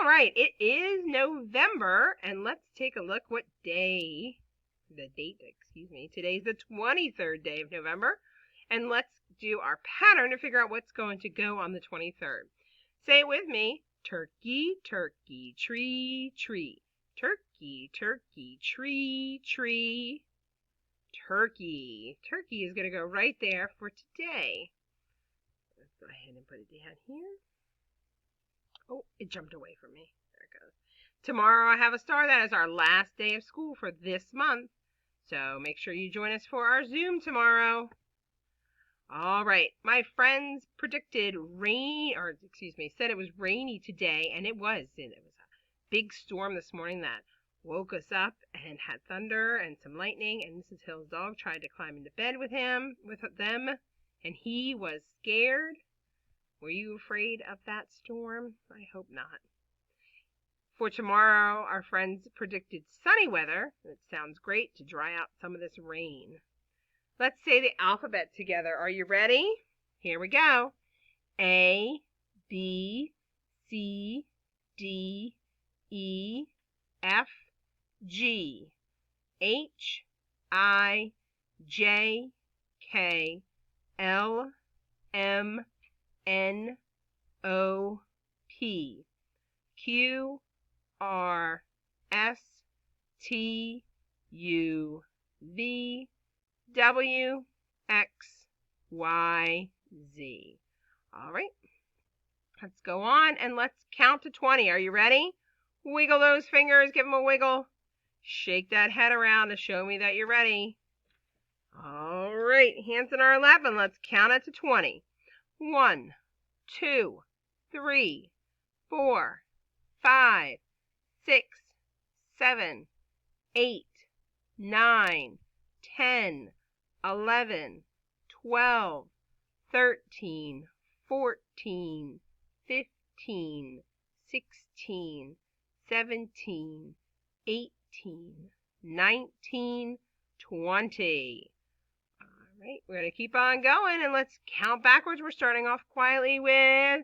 right, it is November, and let's take a look what day, the date, excuse me. Today's the 23rd day of November, and let's do our pattern to figure out what's going to go on the 23rd. Say it with me. Turkey, turkey, tree, tree. Turkey, turkey, tree, tree. Turkey. Turkey is going to go right there for today. Let's go ahead and put it down here. Oh, it jumped away from me. There it goes. Tomorrow I have a star. That is our last day of school for this month. So make sure you join us for our Zoom tomorrow. All right. My friends predicted said it was rainy today, and it was. And it was a big storm this morning that woke us up and had thunder and some lightning. And Mrs. Hill's dog tried to climb into bed with them, and he was scared. Were you afraid of that storm? I hope not. For tomorrow, our friends predicted sunny weather. It sounds great to dry out some of this rain. Let's say the alphabet together. Are you ready? Here we go. A, B, C, D, E, F, G, H, I, J, K, L, M, N, O, P, Q, R, S, T, U, V, W, X, Y, Z. All right, let's go on and let's count to 20. Are you ready? Wiggle those fingers, give them a wiggle. Shake that head around to show me that you're ready. All right, hands in our lap and let's count it to 20. 1, 2, 3, 4, 5, 6, 7, 8, 9, 10, 11, 12, 13, 14, 15, 16, 17, 18, 19, 20. All right, we're going to keep on going and let's count backwards. We're starting off quietly with 10,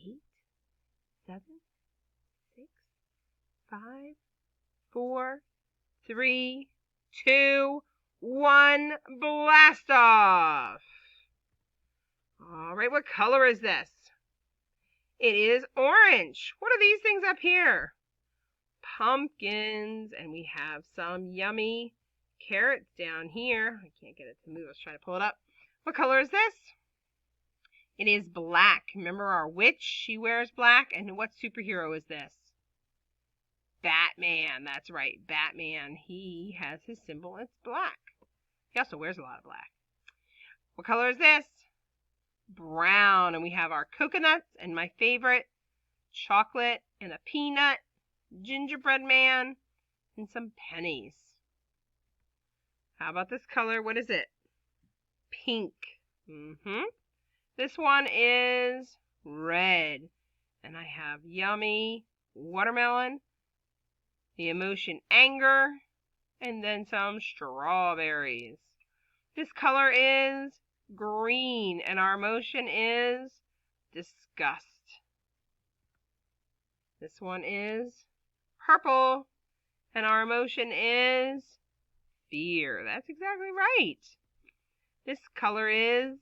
9, 8, 7, 6, 5, 4, 3, 2, 1. Blast off. All right, what color is this? It is orange. What are these things up here? Pumpkins, and we have some yummy carrots down here. I can't get it to move. I was trying to pull it up. What color is this? It is black. Remember our witch? She wears black. And what superhero is this? Batman. That's right, Batman. He has his symbol. It's black. He also wears a lot of black. What color is this? Brown. And we have our coconuts and my favorite, chocolate and a peanut, gingerbread man, and some pennies. How about this color? What is it? Pink. This one is red. And I have yummy watermelon, the emotion anger, and then some strawberries. This color is green, and our emotion is disgust. This one is purple, and our emotion is fear. That's exactly right. This color is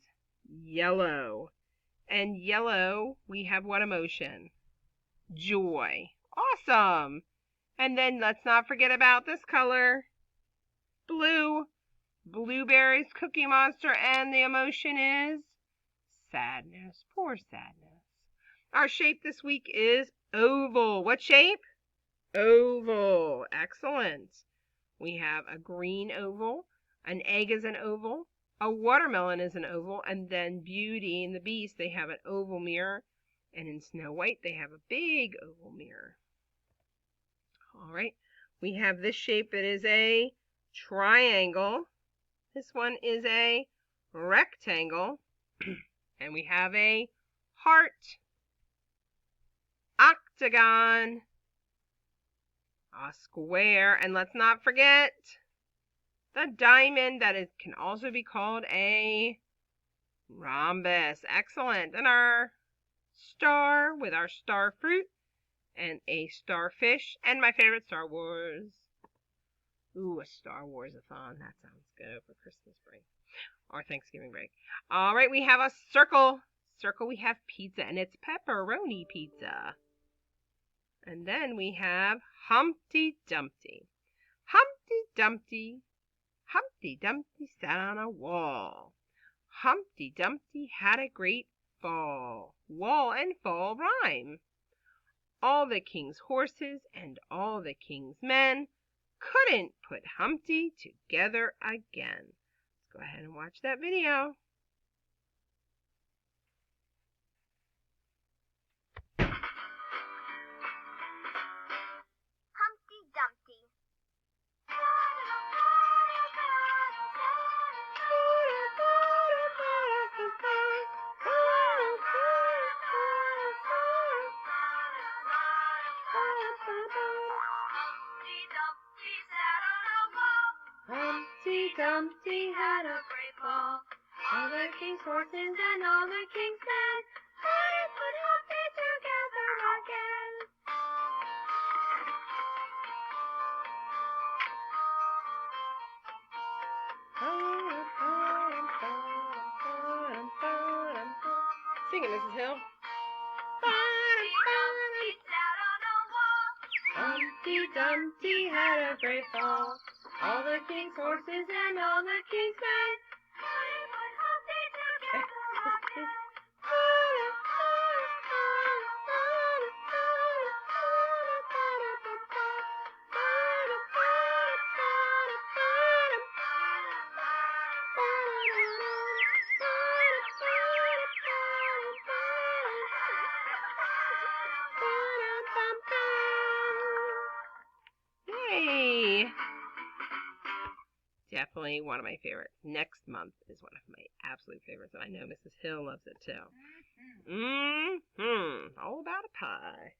yellow. And yellow, we have what emotion? Joy. Awesome. And then let's not forget about this color. Blue. Blueberries, Cookie Monster, and the emotion is sadness. Poor sadness. Our shape this week is oval. What shape? Oval. Excellent. We have a green oval, an egg is an oval, a watermelon is an oval, and then Beauty and the Beast, they have an oval mirror, and in Snow White, they have a big oval mirror. All right, we have this shape that is a triangle. This one is a rectangle, and we have a heart, octagon, a square, and let's not forget the diamond that can also be called a rhombus. Excellent. And our star with our star fruit and a starfish and my favorite Star Wars. Ooh, a Star Wars-a-thon. That sounds good for Christmas break or Thanksgiving break. All right, we have a circle. Circle, we have pizza, and it's pepperoni pizza. And then we have Humpty Dumpty. Humpty Dumpty, Humpty Dumpty sat on a wall. Humpty Dumpty had a great fall. Wall and fall rhyme. All the king's horses and all the king's men couldn't put Humpty together again. Let's go ahead and watch that video. Humpty Dumpty. Humpty Dumpty had a great fall. All the king's horses and all the king's men couldn't put Humpty together again. Sing it, Mrs. Hill. Humpty Dumpty had a great fall. All the king's horses and all the king's men couldn't put Humpty together again. Yay! Definitely one of my favorites. Next month is one of my absolute favorites, and I know Mrs. Hill loves it too. All about a pie.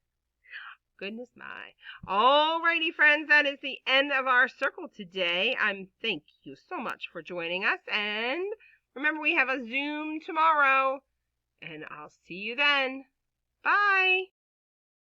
Goodness my. Alrighty, friends, that is the end of our circle today. Thank you so much for joining us, and remember we have a Zoom tomorrow, and I'll see you then. Bye!